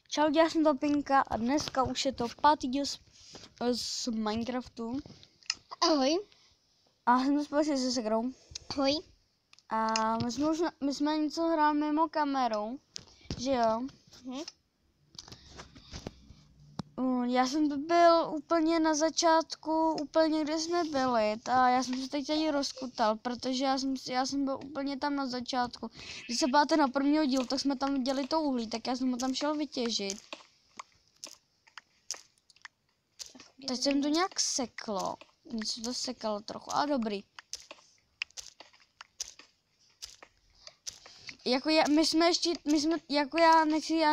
Čau, já jsem Topinka a dneska už je to 5. díl z Minecraftu. Ahoj. A jsem společně se Segrou. Ahoj. A my jsme něco hráli mimo kamerou, že jo? Já jsem byl úplně na začátku, úplně kde jsme byli, a já jsem se teď tady rozkutal, protože já jsem byl úplně tam na začátku. Když se páte na prvního dílu, tak jsme tam viděli to uhlí, tak já jsem ho tam šel vytěžit. Teď jsem to nějak seklo, něco to sekalo trochu, ale dobrý. Já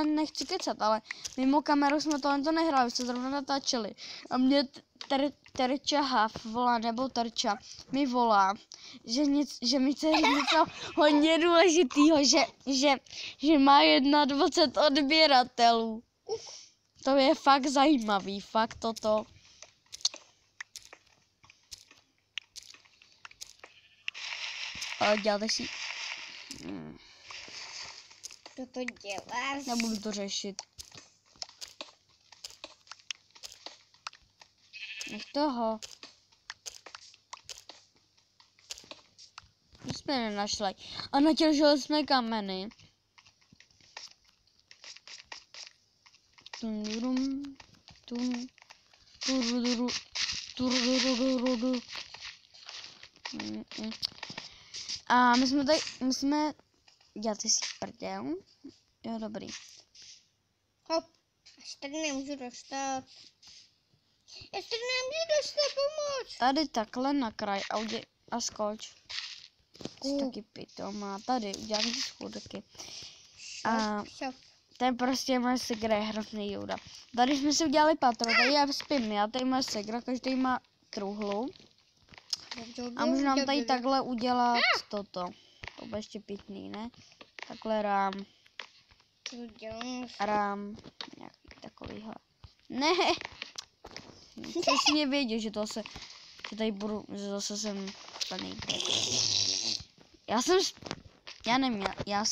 nechci kecat, ale mimo kameru jsme tohle nehráli, se zrovna natáčeli. A mě Terča Hav volá, nebo Terča mi volá, že mi chce říct něco hodně důležitýho, že má 21 odběratelů. To je fakt zajímavý, fakt toto. Ale děláte si... Co to děláš? Nebudu to řešit. Nech toho. My jsme nenašli. A natěžili jsme kameny. A my jsme děláte si prdel. Jo, dobrý. Hop, až tady nemůžu dostat. Já tady nemůžu dostat pomoc. Tady takhle na kraj a skoč. Jsi taky pitomá. Tady udělám ty schůdky. A to je prostě moje segra, je hrozný Jouda. Tady jsme si udělali patro, tady já spím já, tady moje segra, každý má truhlu. A můžu nám tady takhle udělat toto. To bude ještě pitný, ne? Takhle rám. Rám. Nějaký takovýhle. Ne! Přesně vědět, že tady budu, že zase jsem plný. Já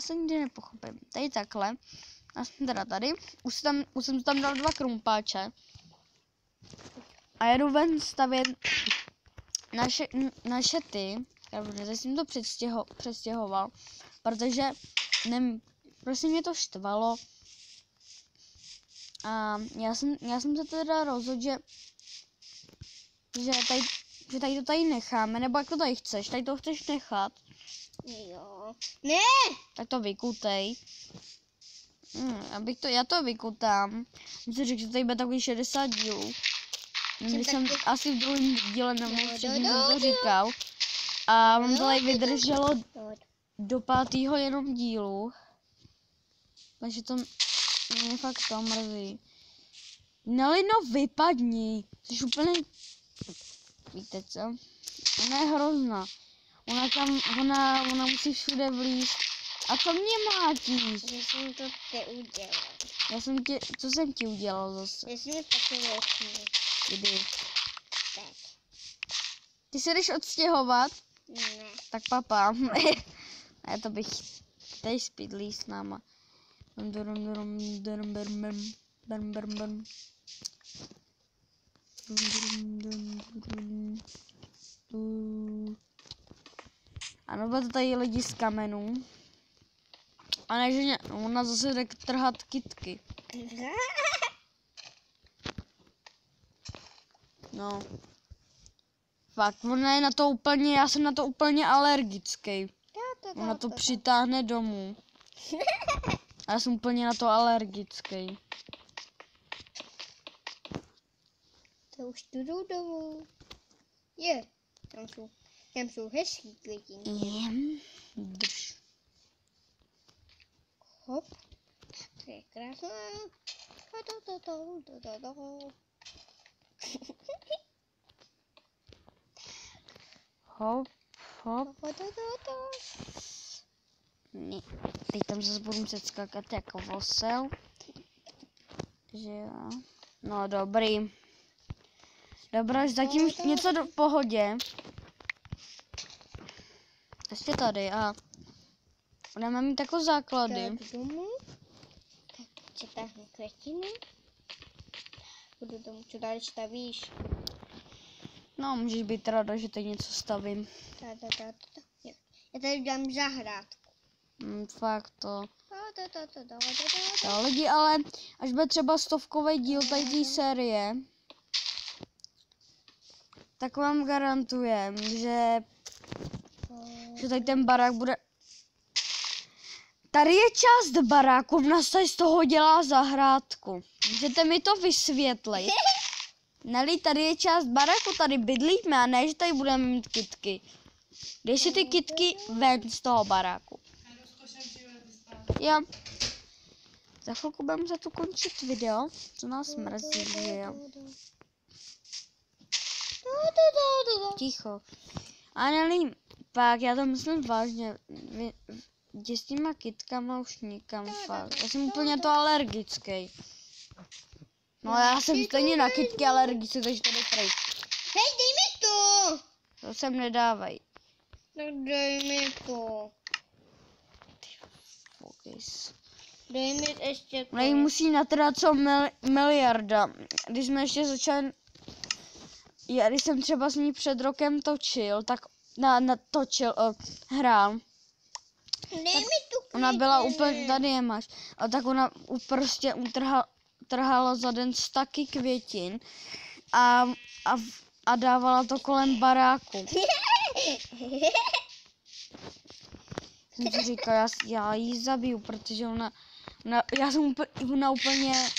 jsem nikdy nepochopím. Tady takhle. Já jsem teda tady. Už jsem tam dal 2 krumpáče. A jedu ven stavět naše ty. Já jsem to přestěhoval. Protože prostě mě to štvalo. A já jsem se teda rozhodl, že tady to tady necháme, nebo jak to tady chceš, tady to chceš nechat. Jo. Ne! Tak to vykutej. Já to vykutám. Jsem si řekl, že tady bude takový 60 dílů. Když jsem asi v druhém díle nebo třetím jsem to říkal. A on to tady vydrželo do 5. jenom dílu. Takže to mě fakt to mrzí. Nelino, vypadni. Jsi úplně... Víte co? Ona je hrozná. Ona musí všude vlízt. A co mě mátíš? Že jsem to udělal. Co jsem ti udělal zase? Já jsem taky velký. Kdy? Tak. Ty se jdeš odstěhovat? Ne. Tak papa. A já to bych tady spydlí s náma. Ano, bude tady lidi z kamenů. A ne, že ona zase jde trhat kytky. No. Fakt, ona je na to úplně, já jsem na to úplně alergický. Ona to přitáhne domů. Já jsem úplně na to alergický. To už jdu domů. Je, tam jsou hezký květinky. Drž. Hop. To je krásné. Hop, hop. Ne. Teď tam zase budu muset skákat jako osel. Že jo. No dobrý. Dobrá, zatím něco v pohodě. Ještě tady a budeme mít takové základy. přetáhnu květiny. Budu tomu, co dál stavíš. No, můžeš být ráda, že teď něco stavím. Já tady dám zahrádku. Fakt to. Jo, lidi, ale až bude třeba 100kový díl tady té série, tak vám garantujem, že tady ten barák bude... Tady je část baráku, v nás tady z toho dělá zahrádku. Můžete mi to vysvětlit? Neli, tady je část baráku, tady bydlíme a ne, že tady budeme mít kytky. Dej si ty kytky ven z toho baráku. Jo. Za chvilku budeme za to končit video, co nás mrzí, že jo. Ticho. A Neli, pak já to myslím vážně, jdi s těma kytkama už nikam, fakt. Já jsem úplně to alergický. No já jsem stejně na kytky alergický, takže to jde pryč. Hej, dej mi to! To sem nedávaj. Tak dej mi to. Focus. Dej mi ještě to. Neli musí natrát co miliarda. Když jsme ještě začali, když jsem třeba s ní před rokem točil, tak hrál. Dej mi tu Ona byla květiny. úplně, tady je máš, a tak ona prostě utrhala za den staky květin a dávala to kolem baráku. Jsem si říkal, já jí zabiju, protože ona úplně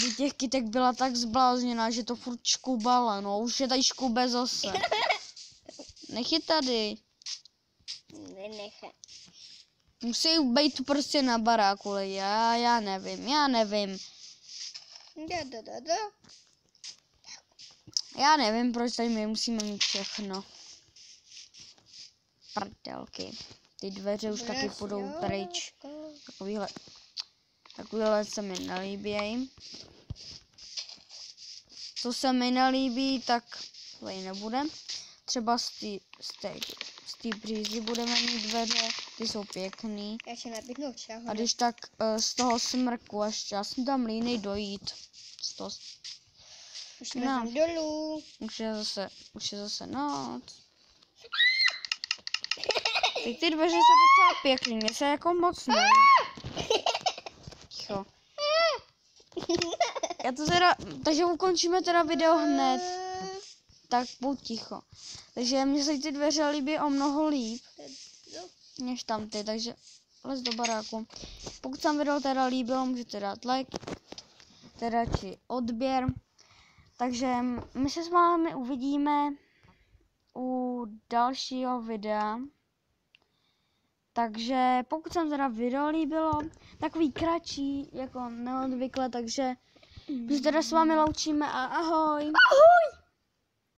do těch kytek byla tak zblázněná, že to furt škubala, no už je tady škube zase. Nech je tady. Nenechám. Musí být prostě na baráku, já nevím. Já nevím, proč tady my musíme mít všechno. Prdelky. Ty dveře už taky půjdou pryč. Takovýhle se mi nelíbí. Co se mi nelíbí, tak tady nebude. Třeba z té břízy budeme mít dveře, ty jsou pěkný. Já se nabídnu všeho. A když tak z toho smrku ještě, já jsem tam línej dojít. Už jsme tam dolů. Už je zase noc. Ty dveře jsou docela pěkný, mě se jako moc nelíbí. Ticho. Takže ukončíme teda video hned. Tak buď ticho. Takže mně se ty dveře líbí o mnoho líp, než tam ty, takže les do baráku. Pokud se vám video teda líbilo, můžete dát like, teda či odběr. Takže my se s vámi uvidíme u dalšího videa. Takže pokud se vám teda video líbilo, takový kratší, jako neodvykle, takže my se teda s vámi loučíme a ahoj. Ahoj!